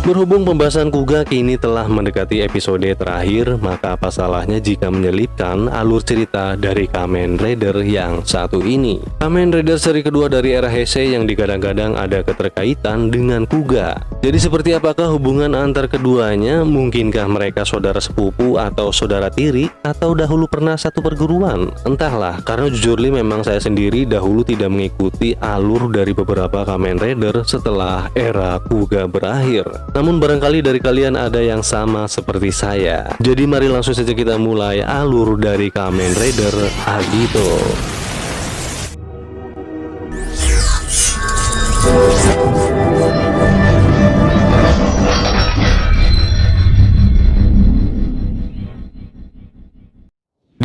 Berhubung pembahasan Kuga kini telah mendekati episode terakhir, maka apa salahnya jika menyelipkan alur cerita dari Kamen Rider yang satu ini. Kamen Rider seri kedua dari era Heisei yang digadang-gadang ada keterkaitan dengan Kuga. Jadi seperti apakah hubungan antar keduanya? Mungkinkah mereka saudara sepupu atau saudara tiri, atau dahulu pernah satu perguruan? Entahlah, karena jujur memang saya sendiri dahulu tidak mengikuti alur dari beberapa Kamen Rider setelah era Kuga berakhir. Namun barangkali dari kalian ada yang sama seperti saya. Jadi mari langsung saja kita mulai alur dari Kamen Rider Agito.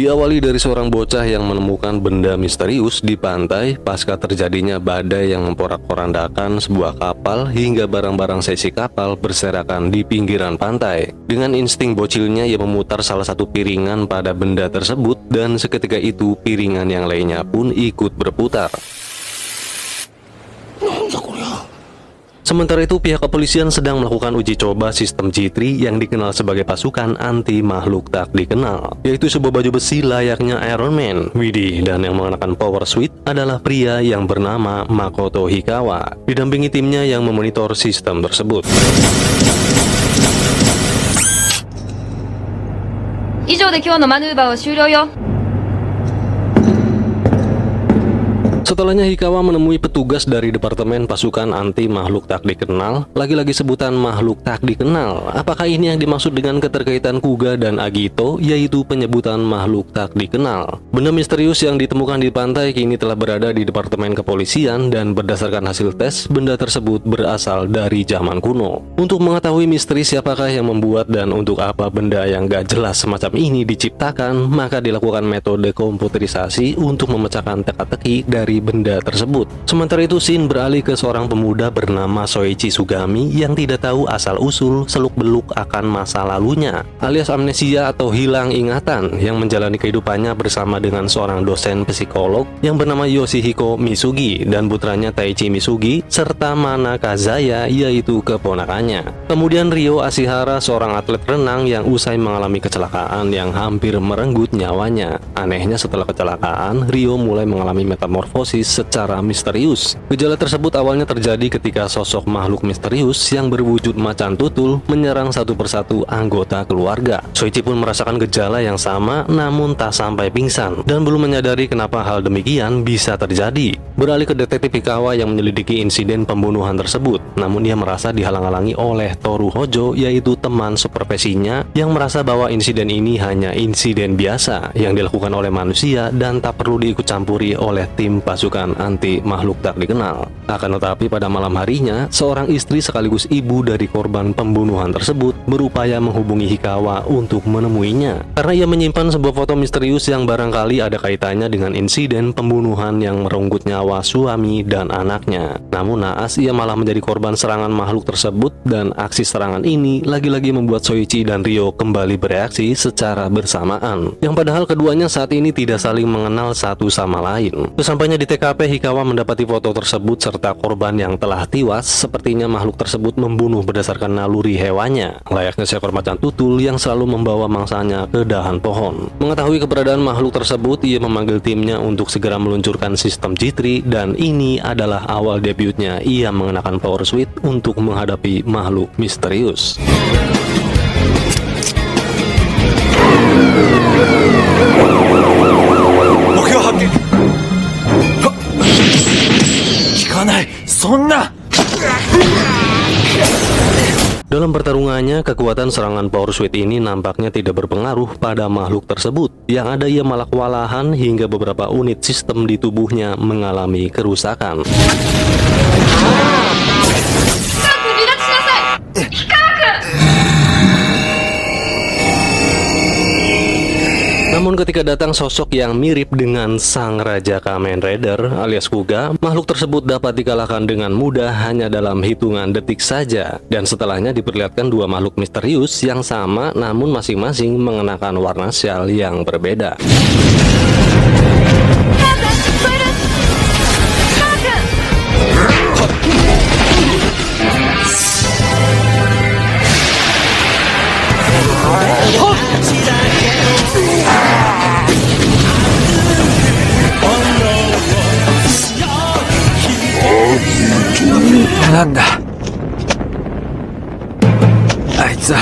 Diawali dari seorang bocah yang menemukan benda misterius di pantai pasca terjadinya badai yang memporak-porandakan sebuah kapal hingga barang-barang seisi kapal berserakan di pinggiran pantai. Dengan insting bocilnya ia memutar salah satu piringan pada benda tersebut dan seketika itu piringan yang lainnya pun ikut berputar. Sementara itu pihak kepolisian sedang melakukan uji coba sistem G3 yang dikenal sebagai pasukan anti makhluk tak dikenal, yaitu sebuah baju besi layaknya Iron Man. Widih, dan yang mengenakan power suit adalah pria yang bernama Makoto Hikawa, didampingi timnya yang memonitor sistem tersebut. Setelahnya Hikawa menemui petugas dari Departemen Pasukan Anti Makhluk Tak Dikenal. Lagi-lagi sebutan makhluk tak dikenal. Apakah ini yang dimaksud dengan keterkaitan Kuga dan Agito, yaitu penyebutan makhluk tak dikenal? Benda misterius yang ditemukan di pantai kini telah berada di Departemen Kepolisian dan berdasarkan hasil tes, benda tersebut berasal dari zaman kuno. Untuk mengetahui misteri siapakah yang membuat dan untuk apa benda yang gak jelas semacam ini diciptakan, maka dilakukan metode komputerisasi untuk memecahkan teka-teki dari benda tersebut. Sementara itu scene beralih ke seorang pemuda bernama Soichi Sugami yang tidak tahu asal-usul seluk-beluk akan masa lalunya, alias amnesia atau hilang ingatan, yang menjalani kehidupannya bersama dengan seorang dosen psikolog yang bernama Yoshihiko Misugi dan putranya Taichi Misugi serta Mana Kazaya yaitu keponakannya. Kemudian Ryo Ashihara, seorang atlet renang yang usai mengalami kecelakaan yang hampir merenggut nyawanya. Anehnya setelah kecelakaan, Ryo mulai mengalami metamorfosis secara misterius. Gejala tersebut awalnya terjadi ketika sosok makhluk misterius yang berwujud macan tutul menyerang satu persatu anggota keluarga. Soichi pun merasakan gejala yang sama namun tak sampai pingsan dan belum menyadari kenapa hal demikian bisa terjadi. Beralih ke detektif Hikawa yang menyelidiki insiden pembunuhan tersebut, namun dia merasa dihalang-halangi oleh Toru Hojo, yaitu teman seprofesinya yang merasa bahwa insiden ini hanya insiden biasa yang dilakukan oleh manusia dan tak perlu diikut campuri oleh tim pasukan anti makhluk tak dikenal. Akan tetapi pada malam harinya, seorang istri sekaligus ibu dari korban pembunuhan tersebut berupaya menghubungi Hikawa untuk menemuinya karena ia menyimpan sebuah foto misterius yang barangkali ada kaitannya dengan insiden pembunuhan yang merenggut nyawa suami dan anaknya. Namun naas ia malah menjadi korban serangan makhluk tersebut dan aksi serangan ini lagi-lagi membuat Soichi dan Ryo kembali bereaksi secara bersamaan, yang padahal keduanya saat ini tidak saling mengenal satu sama lain. Sesampainya di TKP, Hikawa mendapati foto tersebut serta korban yang telah tewas. Sepertinya makhluk tersebut membunuh berdasarkan naluri hewannya, layaknya seekor macan tutul yang selalu membawa mangsanya ke dahan pohon. Mengetahui keberadaan makhluk tersebut, ia memanggil timnya untuk segera meluncurkan sistem G3 dan ini adalah awal debutnya ia mengenakan power suit untuk menghadapi makhluk misterius. Dalam pertarungannya, kekuatan serangan power suit ini nampaknya tidak berpengaruh pada makhluk tersebut. Yang ada ia malah kewalahan hingga beberapa unit sistem di tubuhnya mengalami kerusakan. Namun ketika datang sosok yang mirip dengan sang Raja Kamen Rider alias Kuga, makhluk tersebut dapat dikalahkan dengan mudah hanya dalam hitungan detik saja. Dan setelahnya diperlihatkan dua makhluk misterius yang sama namun masing-masing mengenakan warna syal yang berbeda. なんだあいつは。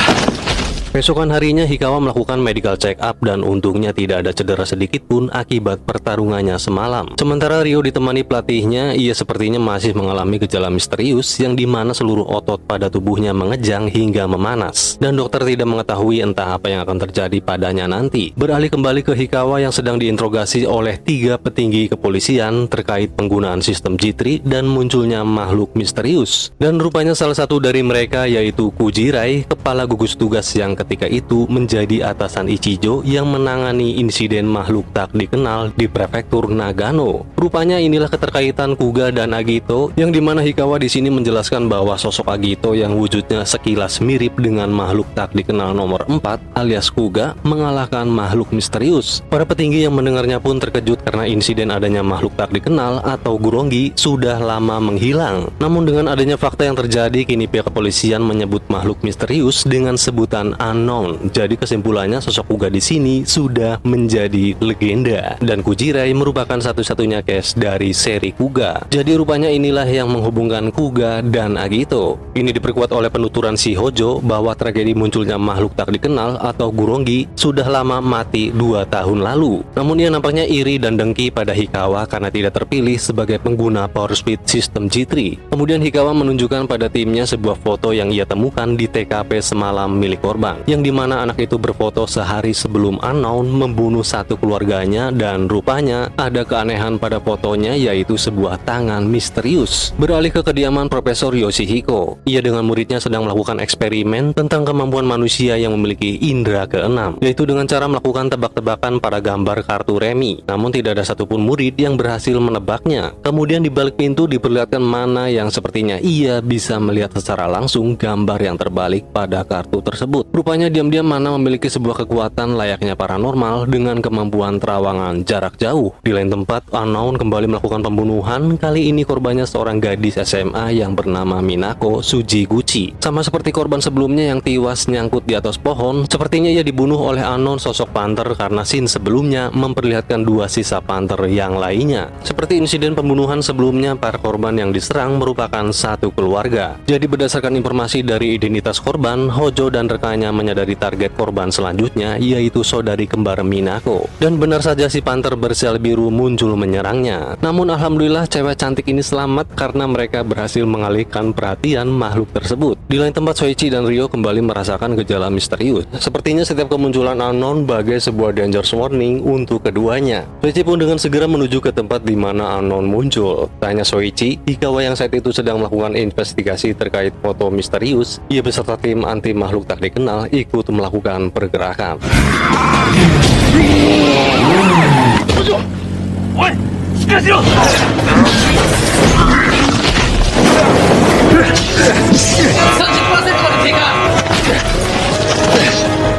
Besokan harinya Hikawa melakukan medical check up dan untungnya tidak ada cedera sedikit pun akibat pertarungannya semalam. Sementara Ryo ditemani pelatihnya, ia sepertinya masih mengalami gejala misterius yang dimana seluruh otot pada tubuhnya mengejang hingga memanas. Dan dokter tidak mengetahui entah apa yang akan terjadi padanya nanti. Beralih kembali ke Hikawa yang sedang diinterogasi oleh 3 petinggi kepolisian terkait penggunaan sistem G3 dan munculnya makhluk misterius. Dan rupanya salah satu dari mereka yaitu Kujirai, kepala gugus tugas yang ketika itu menjadi atasan Ichijo yang menangani insiden makhluk tak dikenal di prefektur Nagano. Rupanya inilah keterkaitan Kuga dan Agito, yang dimana Hikawa di sini menjelaskan bahwa sosok Agito yang wujudnya sekilas mirip dengan makhluk tak dikenal nomor 4 alias Kuga mengalahkan makhluk misterius. Para petinggi yang mendengarnya pun terkejut karena insiden adanya makhluk tak dikenal atau Gurongi sudah lama menghilang. Namun dengan adanya fakta yang terjadi, kini pihak kepolisian menyebut makhluk misterius dengan sebutan unknown. Jadi kesimpulannya sosok Kuga di sini sudah menjadi legenda dan Kujirai merupakan satu-satunya case dari seri Kuga. Jadi rupanya inilah yang menghubungkan Kuga dan Agito. Ini diperkuat oleh penuturan si Hojo bahwa tragedi munculnya makhluk tak dikenal atau Gurongi sudah lama mati 2 tahun lalu. Namun ia nampaknya iri dan dengki pada Hikawa karena tidak terpilih sebagai pengguna Power Speed System G3. Kemudian Hikawa menunjukkan pada timnya sebuah foto yang ia temukan di TKP semalam milik korban, yang dimana anak itu berfoto sehari sebelum Unknown membunuh satu keluarganya, dan rupanya ada keanehan pada fotonya yaitu sebuah tangan misterius. Beralih ke kediaman Profesor Yoshihiko, ia dengan muridnya sedang melakukan eksperimen tentang kemampuan manusia yang memiliki indera keenam, yaitu dengan cara melakukan tebak-tebakan pada gambar kartu remi. Namun tidak ada satupun murid yang berhasil menebaknya. Kemudian di balik pintu diperlihatkan Mana yang sepertinya ia bisa melihat secara langsung gambar yang terbalik pada kartu tersebut. Rupanya diam-diam Mana memiliki sebuah kekuatan layaknya paranormal dengan kemampuan terawangan jarak jauh. Di lain tempat, Unknown kembali melakukan pembunuhan. Kali ini korbannya seorang gadis SMA yang bernama Minako Sujiguchi. Sama seperti korban sebelumnya yang tewas nyangkut di atas pohon, sepertinya ia dibunuh oleh Unknown sosok Panther karena scene sebelumnya memperlihatkan 2 sisa Panther yang lainnya. Seperti insiden pembunuhan sebelumnya, para korban yang diserang merupakan satu keluarga. Jadi berdasarkan informasi dari identitas korban, Hojo dan rekannya menyadari target korban selanjutnya yaitu saudari kembar Minako. Dan benar saja si Panther bersel biru muncul menyerangnya. Namun alhamdulillah cewek cantik ini selamat karena mereka berhasil mengalihkan perhatian makhluk tersebut. Di lain tempat, Soichi dan Ryo kembali merasakan gejala misterius. Sepertinya setiap kemunculan Unknown bagai sebuah danger warning untuk keduanya. Soichi pun dengan segera menuju ke tempat di mana Unknown muncul. Tanya Soichi, Hikawa yang saat itu sedang melakukan investigasi terkait foto misterius, ia beserta tim anti makhluk tak dikenal ikut melakukan pergerakan.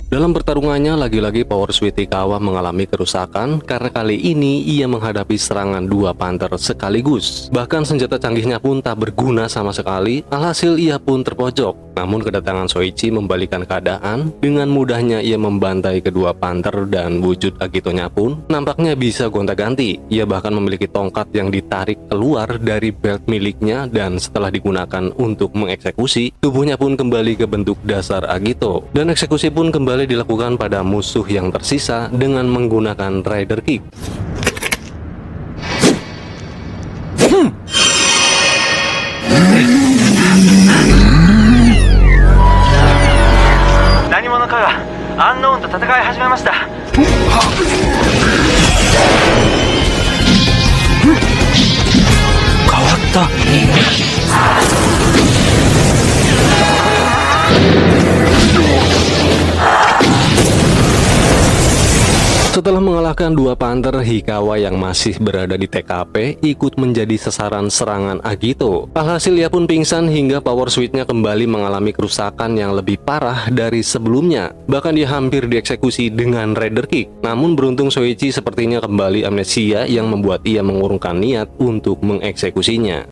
Dalam pertarungannya, lagi-lagi Power Sweet Hikawa mengalami kerusakan karena kali ini ia menghadapi serangan 2 Panther sekaligus. Bahkan senjata canggihnya pun tak berguna sama sekali, alhasil ia pun terpojok. Namun kedatangan Soichi membalikan keadaan. Dengan mudahnya ia membantai kedua Panther dan wujud Agitonya pun nampaknya bisa gonta-ganti. Ia bahkan memiliki tongkat yang ditarik keluar dari belt miliknya dan setelah digunakan untuk mengeksekusi, tubuhnya pun kembali ke bentuk dasar Agito. Dan eksekusi pun kembali dilakukan pada musuh yang tersisa dengan menggunakan Rider Kick. Unknown と戦い始めました。変わった。Setelah mengalahkan 2 Panther, Hikawa yang masih berada di TKP ikut menjadi sasaran serangan Agito. Alhasil ia pun pingsan hingga power switch-nya kembali mengalami kerusakan yang lebih parah dari sebelumnya. Bahkan dia hampir dieksekusi dengan Rider Kick. Namun beruntung Soichi sepertinya kembali amnesia yang membuat ia mengurungkan niat untuk mengeksekusinya.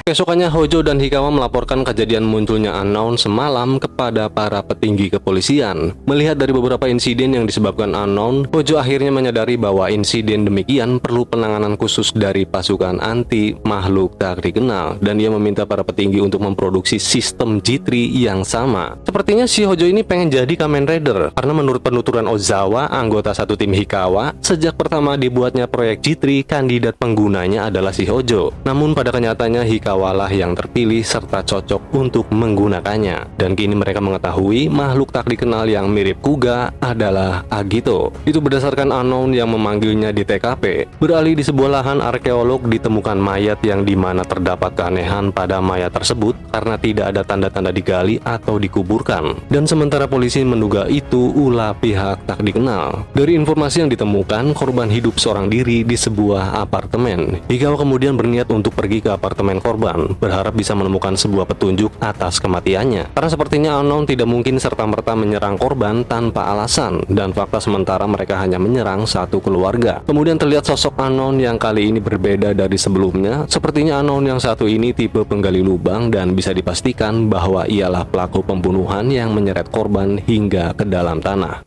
Keesokannya Hojo dan Hikawa melaporkan kejadian munculnya unknown semalam kepada para petinggi kepolisian. Melihat dari beberapa insiden yang disebabkan unknown, Hojo akhirnya menyadari bahwa insiden demikian perlu penanganan khusus dari pasukan anti makhluk tak dikenal, dan ia meminta para petinggi untuk memproduksi sistem G3 yang sama. Sepertinya si Hojo ini pengen jadi Kamen Rider, karena menurut penuturan Ozawa, anggota satu tim Hikawa, sejak pertama dibuatnya proyek G3, kandidat penggunanya adalah si Hojo. Namun pada kenyataannya Hikawa lah yang terpilih serta cocok untuk menggunakannya. Dan kini mereka mengetahui makhluk tak dikenal yang mirip Kuga adalah Agito. Itu berdasarkan unknown yang memanggilnya di TKP. Beralih di sebuah lahan arkeolog ditemukan mayat yang dimana terdapat keanehan pada mayat tersebut karena tidak ada tanda-tanda digali atau dikuburkan. Dan sementara polisi menduga itu ulah pihak tak dikenal. Dari informasi yang ditemukan, korban hidup seorang diri di sebuah apartemen. Hikawa kemudian berniat untuk pergi ke apartemen korban, berharap bisa menemukan sebuah petunjuk atas kematiannya. Karena sepertinya unknown tidak mungkin serta-merta menyerang korban tanpa alasan, dan fakta sementara mereka hanya menyerang satu keluarga. Kemudian terlihat sosok unknown yang kali ini berbeda dari sebelumnya. Sepertinya unknown yang satu ini tipe penggali lubang dan bisa dipastikan bahwa ialah pelaku pembunuhan yang menyeret korban hingga ke dalam tanah.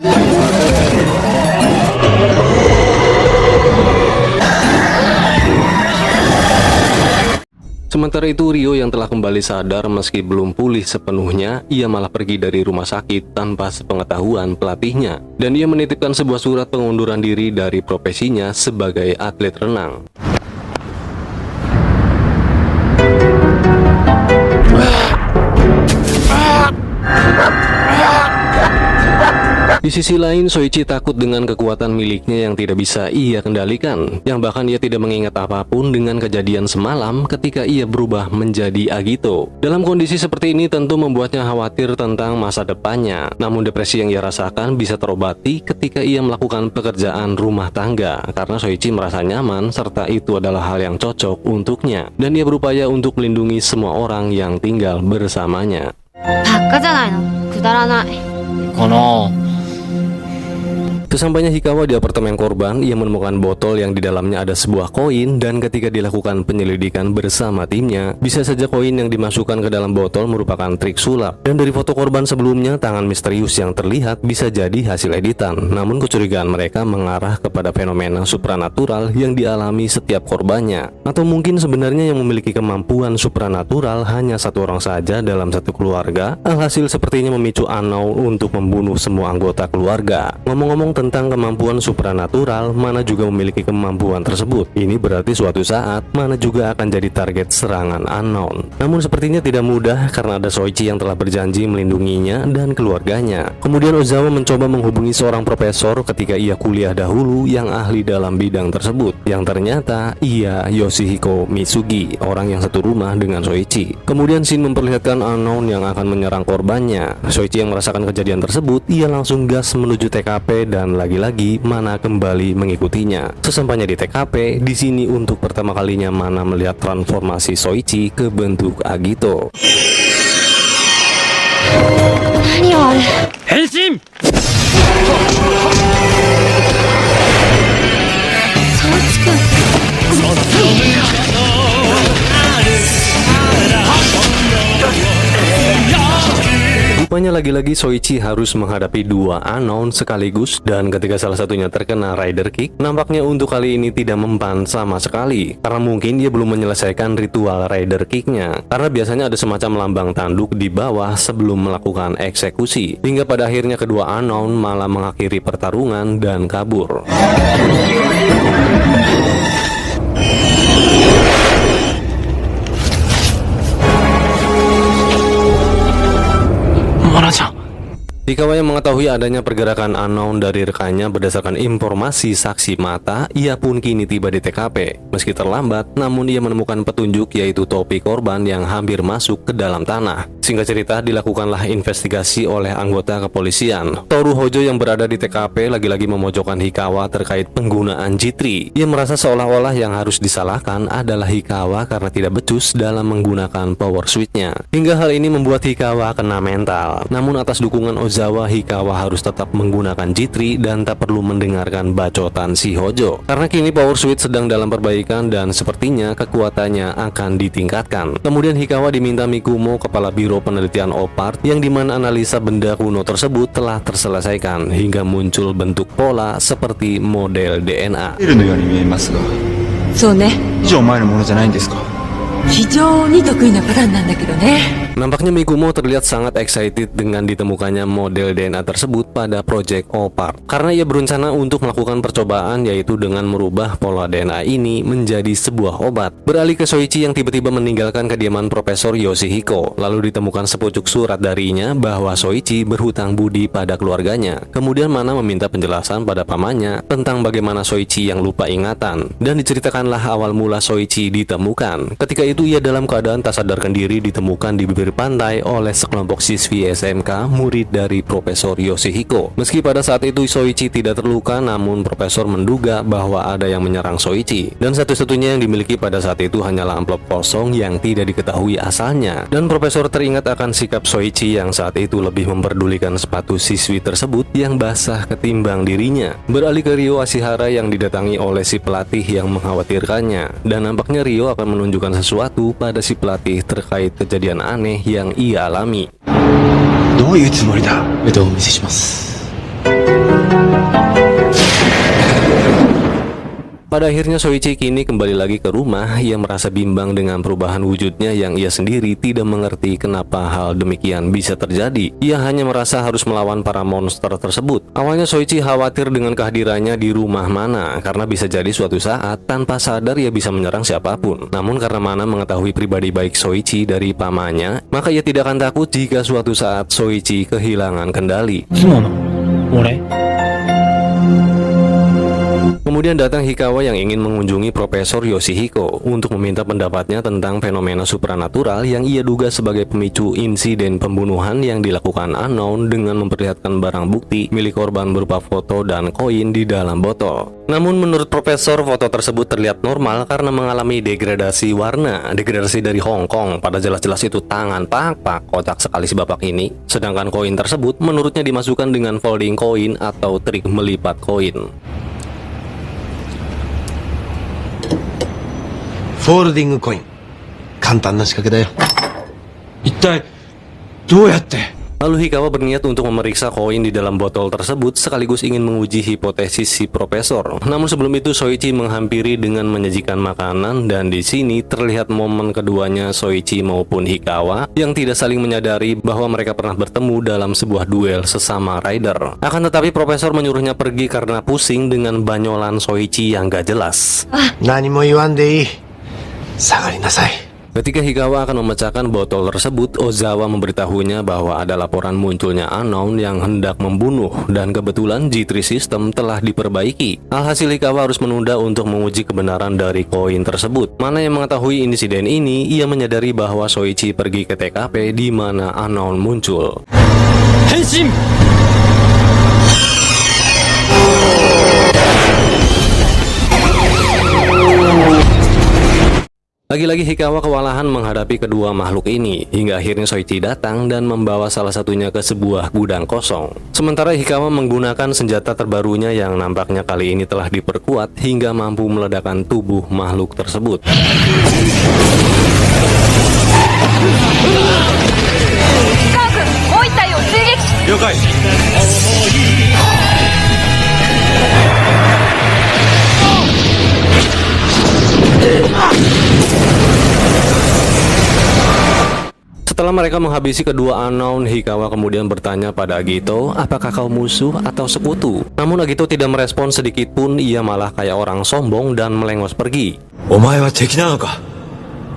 Sementara itu Rio yang telah kembali sadar meski belum pulih sepenuhnya, ia malah pergi dari rumah sakit tanpa sepengetahuan pelatihnya. Dan ia menitipkan sebuah surat pengunduran diri dari profesinya sebagai atlet renang. Di sisi lain, Soichi takut dengan kekuatan miliknya yang tidak bisa ia kendalikan, yang bahkan ia tidak mengingat apapun dengan kejadian semalam ketika ia berubah menjadi Agito. Dalam kondisi seperti ini tentu membuatnya khawatir tentang masa depannya. Namun depresi yang ia rasakan bisa terobati ketika ia melakukan pekerjaan rumah tangga, karena Soichi merasa nyaman serta itu adalah hal yang cocok untuknya. Dan ia berupaya untuk melindungi semua orang yang tinggal bersamanya. Sesampainya Hikawa di apartemen korban, ia menemukan botol yang di dalamnya ada sebuah koin, dan ketika dilakukan penyelidikan bersama timnya, bisa saja koin yang dimasukkan ke dalam botol merupakan trik sulap. Dan dari foto korban sebelumnya, tangan misterius yang terlihat bisa jadi hasil editan. Namun kecurigaan mereka mengarah kepada fenomena supranatural yang dialami setiap korbannya. Atau mungkin sebenarnya yang memiliki kemampuan supranatural hanya satu orang saja dalam satu keluarga. Alhasil sepertinya memicu unknown untuk membunuh semua anggota keluarga. Ngomong-ngomong tentang kemampuan supranatural, Mana juga memiliki kemampuan tersebut. Ini berarti suatu saat Mana juga akan jadi target serangan unknown. Namun sepertinya tidak mudah karena ada Soichi yang telah berjanji melindunginya dan keluarganya. Kemudian Ozawa mencoba menghubungi seorang profesor ketika ia kuliah dahulu yang ahli dalam bidang tersebut, yang ternyata ia Yoshihiko Mitsugi, orang yang satu rumah dengan Soichi. Kemudian Shin memperlihatkan unknown yang akan menyerang korbannya. Soichi yang merasakan kejadian tersebut, ia langsung gas menuju TKP dan lagi-lagi Mana kembali mengikutinya. Sesampainya di TKP, di sini untuk pertama kalinya Mana melihat transformasi Soichi ke bentuk Agito. Henshin! Rupanya lagi-lagi Soichi harus menghadapi dua unknown sekaligus, dan ketika salah satunya terkena Rider Kick, nampaknya untuk kali ini tidak mempan sama sekali, karena mungkin dia belum menyelesaikan ritual Rider Kick-nya, karena biasanya ada semacam lambang tanduk di bawah sebelum melakukan eksekusi, hingga pada akhirnya kedua unknown malah mengakhiri pertarungan dan kabur. Hikawa yang mengetahui adanya pergerakan unknown dari rekannya berdasarkan informasi saksi mata, ia pun kini tiba di TKP. Meski terlambat, namun ia menemukan petunjuk yaitu topi korban yang hampir masuk ke dalam tanah. Singkat cerita, dilakukanlah investigasi oleh anggota kepolisian. Toru Hojo yang berada di TKP lagi-lagi memojokkan Hikawa terkait penggunaan G3. Ia merasa seolah-olah yang harus disalahkan adalah Hikawa karena tidak becus dalam menggunakan power switch-nya. Hingga hal ini membuat Hikawa kena mental. Namun atas dukungan Ozawa Ozawa, Hikawa harus tetap menggunakan J3 dan tak perlu mendengarkan bacotan si Hojo. Karena kini Power Suit sedang dalam perbaikan dan sepertinya kekuatannya akan ditingkatkan. Kemudian Hikawa diminta Mikumo, kepala biro penelitian Opart, yang dimana analisa benda kuno tersebut telah terselesaikan hingga muncul bentuk pola seperti model DNA. そうね。以上前のものじゃないんですか。非常に得意なパターンなんだけどね。 Nampaknya Mikumo terlihat sangat excited dengan ditemukannya model DNA tersebut pada Project Opart, karena ia berencana untuk melakukan percobaan, yaitu dengan merubah pola DNA ini menjadi sebuah obat. Beralih ke Soichi yang tiba-tiba meninggalkan kediaman Profesor Yoshihiko, lalu ditemukan sepucuk surat darinya bahwa Soichi berhutang budi pada keluarganya. Kemudian Mana meminta penjelasan pada pamannya tentang bagaimana Soichi yang lupa ingatan, dan diceritakanlah awal mula Soichi ditemukan. Ketika itu ia dalam keadaan tak sadarkan diri ditemukan di bibir pantai oleh sekelompok siswi SMK murid dari Profesor Yoshihiko. Meski pada saat itu Soichi tidak terluka, namun Profesor menduga bahwa ada yang menyerang Soichi, dan satu-satunya yang dimiliki pada saat itu hanyalah amplop kosong yang tidak diketahui asalnya. Dan Profesor teringat akan sikap Soichi yang saat itu lebih memperdulikan sepatu siswi tersebut yang basah ketimbang dirinya. Beralih ke Ryo Ashihara yang didatangi oleh si pelatih yang mengkhawatirkannya, dan nampaknya Ryo akan menunjukkan sesuatu pada si pelatih terkait kejadian aneh yang ia alami. どういうつもりだ。お見せします。 Pada akhirnya Soichi kini kembali lagi ke rumah. Ia merasa bimbang dengan perubahan wujudnya yang ia sendiri tidak mengerti kenapa hal demikian bisa terjadi. Ia hanya merasa harus melawan para monster tersebut. Awalnya Soichi khawatir dengan kehadirannya di rumah Mana, karena bisa jadi suatu saat tanpa sadar ia bisa menyerang siapapun. Namun karena Mana mengetahui pribadi baik Soichi dari pamannya, maka ia tidak akan takut jika suatu saat Soichi kehilangan kendali. Kemudian datang Hikawa yang ingin mengunjungi Profesor Yoshihiko untuk meminta pendapatnya tentang fenomena supranatural yang ia duga sebagai pemicu insiden pembunuhan yang dilakukan Unknown dengan memperlihatkan barang bukti milik korban berupa foto dan koin di dalam botol. Namun menurut Profesor, foto tersebut terlihat normal karena mengalami degradasi warna. Degradasi dari Hong Kong, pada jelas-jelas itu tangan pak, kocak sekali si bapak ini. Sedangkan koin tersebut menurutnya dimasukkan dengan folding koin atau trik melipat koin. フォールディングコイン。簡単な仕掛けだよ。一体どうやって。 Lalu Hikawa berniat untuk memeriksa koin di dalam botol tersebut sekaligus ingin menguji hipotesis si Profesor. Namun sebelum itu Soichi menghampiri dengan menyajikan makanan, dan di sini terlihat momen keduanya Soichi maupun Hikawa yang tidak saling menyadari bahwa mereka pernah bertemu dalam sebuah duel sesama rider. Akan tetapi Profesor menyuruhnya pergi karena pusing dengan banyolan Soichi yang gak jelas. 何も言わんでいい。下がりなさい。 Ketika Hikawa akan memecahkan botol tersebut, Ozawa memberitahunya bahwa ada laporan munculnya Unknown yang hendak membunuh, dan kebetulan J3 System telah diperbaiki. Alhasil Hikawa harus menunda untuk menguji kebenaran dari koin tersebut. Mana yang mengetahui insiden ini, ia menyadari bahwa Soichi pergi ke TKP di mana Unknown muncul. Henshin! Lagi-lagi Hikawa kewalahan menghadapi kedua makhluk ini, hingga akhirnya Soichi datang dan membawa salah satunya ke sebuah gudang kosong. Sementara Hikawa menggunakan senjata terbarunya yang nampaknya kali ini telah diperkuat hingga mampu meledakkan tubuh makhluk tersebut. Setelah mereka menghabisi kedua Unknown, Hikawa kemudian bertanya pada Agito, apakah kau musuh atau sekutu? Namun Agito tidak merespon sedikit pun, ia malah kayak orang sombong dan melengos pergi. Omae wa teki nano ka?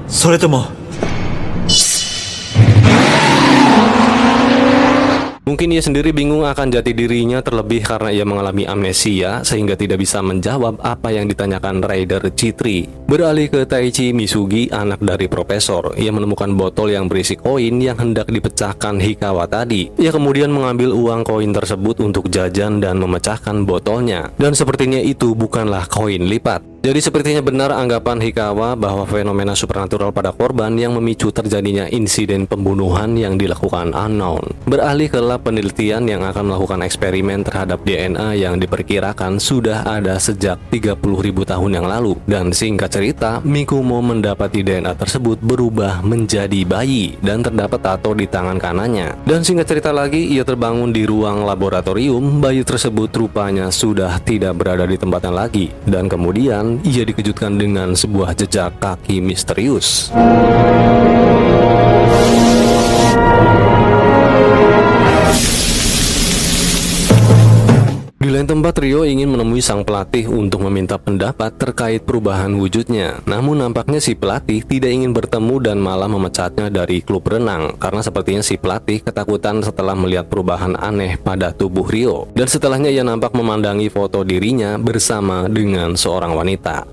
Soretomo Mungkin ia sendiri bingung akan jati dirinya, terlebih karena ia mengalami amnesia sehingga tidak bisa menjawab apa yang ditanyakan Raider J3. Beralih ke Taichi Misugi, anak dari Profesor. Ia menemukan botol yang berisi koin yang hendak dipecahkan Hikawa tadi. Ia kemudian mengambil uang koin tersebut untuk jajan dan memecahkan botolnya. Dan sepertinya itu bukanlah koin lipat. Jadi sepertinya benar anggapan Hikawa bahwa fenomena supernatural pada korban yang memicu terjadinya insiden pembunuhan yang dilakukan unknown. Beralih ke lab penelitian yang akan melakukan eksperimen terhadap DNA yang diperkirakan sudah ada sejak 30.000 tahun yang lalu. Dan singkat cerita, Mikumo mendapati DNA tersebut berubah menjadi bayi dan terdapat tato di tangan kanannya. Dan singkat cerita lagi, ia terbangun di ruang laboratorium. Bayi tersebut rupanya sudah tidak berada di tempatnya lagi. Dan kemudian ia dikejutkan dengan sebuah jejak kaki misterius. Di lain tempat, Ryo ingin menemui sang pelatih untuk meminta pendapat terkait perubahan wujudnya. Namun nampaknya si pelatih tidak ingin bertemu dan malah memecatnya dari klub renang karena sepertinya si pelatih ketakutan setelah melihat perubahan aneh pada tubuh Ryo. Dan setelahnya ia nampak memandangi foto dirinya bersama dengan seorang wanita.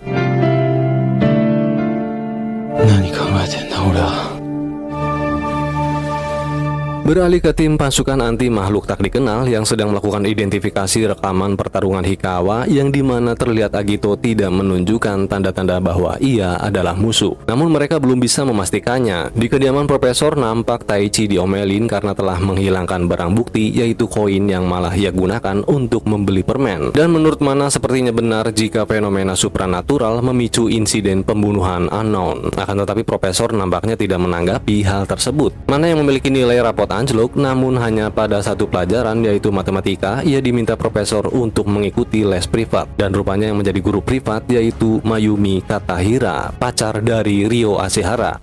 Beralih ke tim pasukan anti makhluk tak dikenal yang sedang melakukan identifikasi rekaman pertarungan Hikawa yang dimana terlihat Agito tidak menunjukkan tanda-tanda bahwa ia adalah musuh. Namun mereka belum bisa memastikannya. Di kediaman Profesor nampak Taichi diomelin karena telah menghilangkan barang bukti, yaitu koin yang malah ia gunakan untuk membeli permen. Dan menurut Mana sepertinya benar jika fenomena supranatural memicu insiden pembunuhan unknown. Akan tetapi Profesor nampaknya tidak menanggapi hal tersebut. Mana yang memiliki nilai rapot anjlok, namun hanya pada satu pelajaran yaitu matematika, ia diminta profesor untuk mengikuti les privat. Dan rupanya yang menjadi guru privat yaitu Mayumi Katahira, pacar dari Ryo Ashihara.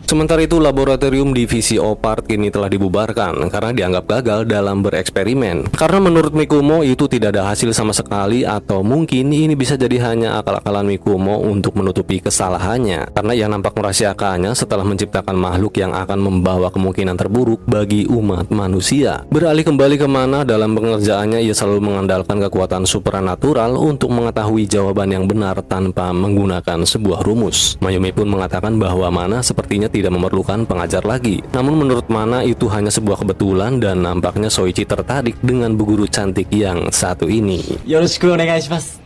Sementara itu, laboratorium divisi Opart kini telah dibubarkan karena dianggap gagal dalam bereksperimen. Karena menurut Mikumo itu tidak ada hasil sama sekali, atau mungkin ini bisa jadi hanya akal-akalan Mikumo untuk menutupi kesalahannya. Karena ia nampak merahasiakannya setelah menciptakan makhluk yang akan membawa kemungkinan terburuk bagi umat manusia. Beralih kembali ke Mana, dalam pengerjaannya ia selalu mengandalkan kekuatan supranatural untuk mengetahui jawaban yang benar tanpa menggunakan sebuah rumus. Mayumi pun mengatakan bahwa Mana sepertinya tidak memerlukan pengajar lagi. Namun menurut Mana itu hanya sebuah kebetulan dan nampaknya Soichi tertarik dengan bu guru cantik yang satu ini. Yoroshiku onegaishimasu.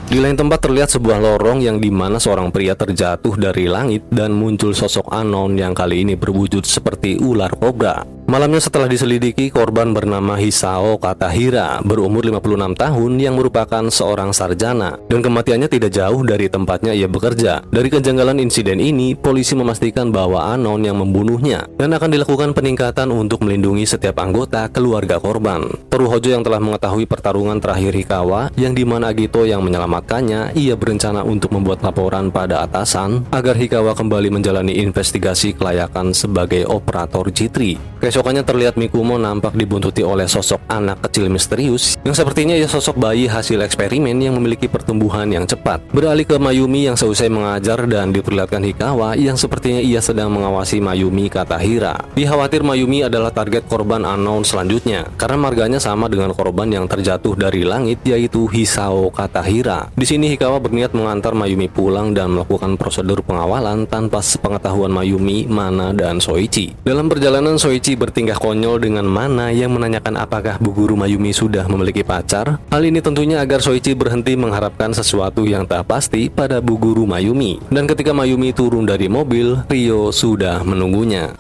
Di lain tempat terlihat sebuah lorong yang dimana seorang pria terjatuh dari langit dan muncul sosok unknown yang kali ini berwujud seperti ular kobra. Malamnya setelah diselidiki, korban bernama Hisao Katahira, berumur 56 tahun yang merupakan seorang sarjana, dan kematiannya tidak jauh dari tempatnya ia bekerja. Dari kejanggalan insiden ini, polisi memastikan bahwa unknown yang membunuhnya dan akan dilakukan peningkatan untuk melindungi setiap anggota keluarga korban. Teruhojo yang telah mengetahui pertarungan terakhir Hikawa yang dimana Agito yang menyelamatkannya, ia berencana untuk membuat laporan pada atasan agar Hikawa kembali menjalani investigasi kelayakan sebagai operator J3. Keesokannya terlihat Mikumo nampak dibuntuti oleh sosok anak kecil misterius yang sepertinya ia sosok bayi hasil eksperimen yang memiliki pertumbuhan yang cepat. Beralih ke Mayumi yang seusai mengajar dan diperlihatkan Hikawa yang sepertinya ia sedang mengawasi Mayumi Katahira. Dikhawatir Mayumi adalah target korban unknown selanjutnya karena marganya sama dengan korban yang terjatuh dari langit yaitu Hisao Katahira. Di sini Hikawa berniat mengantar Mayumi pulang dan melakukan prosedur pengawalan tanpa sepengetahuan Mayumi, Mana, dan Soichi. Dalam perjalanan Soichi bertingkah konyol dengan Mana yang menanyakan apakah bu guru Mayumi sudah memiliki pacar. Hal ini tentunya agar Soichi berhenti mengharapkan sesuatu yang tak pasti pada bu guru Mayumi. Dan ketika Mayumi turun dari mobil, Ryo sudah menunggunya.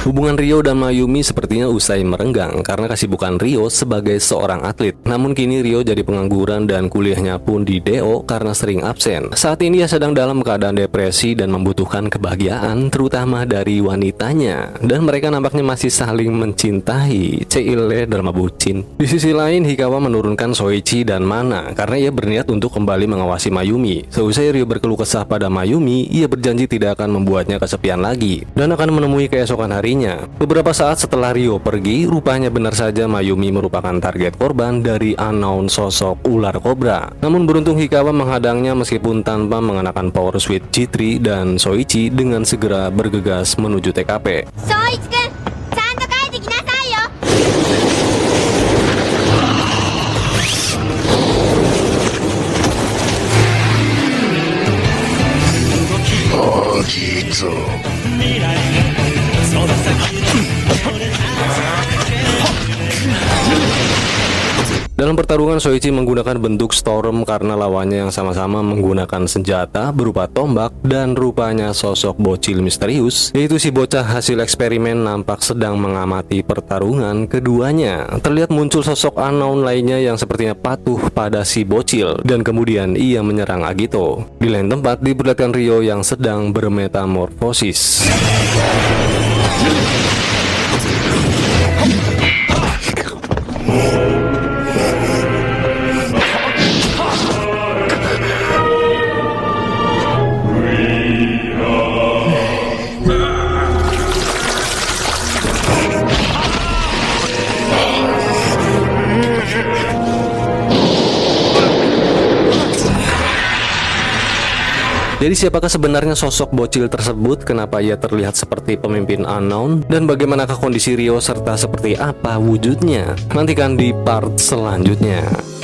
Hubungan Ryo dan Mayumi sepertinya usai merenggang karena kesibukan Ryo sebagai seorang atlet. Namun kini Ryo jadi pengangguran dan kuliahnya pun di DO karena sering absen. Saat ini ia sedang dalam keadaan depresi dan membutuhkan kebahagiaan terutama dari wanitanya. Dan mereka nampaknya masih saling mencintai. Ceile drama bucin. Di sisi lain Hikawa menurunkan Soichi dan Mana karena ia berniat untuk kembali mengawasi Mayumi. Seusai Ryo berkeluh kesah pada Mayumi, ia berjanji tidak akan membuatnya kesepian lagi dan akan menemui keesokan harinya. Beberapa saat setelah Ryo pergi, rupanya benar saja Mayumi merupakan target korban dari unknown sosok ular kobra. Namun beruntung Hikawa menghadangnya meskipun tanpa mengenakan power suit J3 dan Soichi dengan segera bergegas menuju TKP. Dalam pertarungan, Soichi menggunakan bentuk Storm karena lawannya yang sama-sama menggunakan senjata berupa tombak dan rupanya sosok bocil misterius, yaitu si bocah hasil eksperimen nampak sedang mengamati pertarungan keduanya. Terlihat muncul sosok unknown lainnya yang sepertinya patuh pada si bocil dan kemudian ia menyerang Agito. Di lain tempat diperlihatkan Ryo yang sedang bermetamorfosis. Jadi siapakah sebenarnya sosok bocil tersebut? Kenapa ia terlihat seperti pemimpin unknown? Dan bagaimanakah kondisi Ryo serta seperti apa wujudnya? Nantikan di part selanjutnya.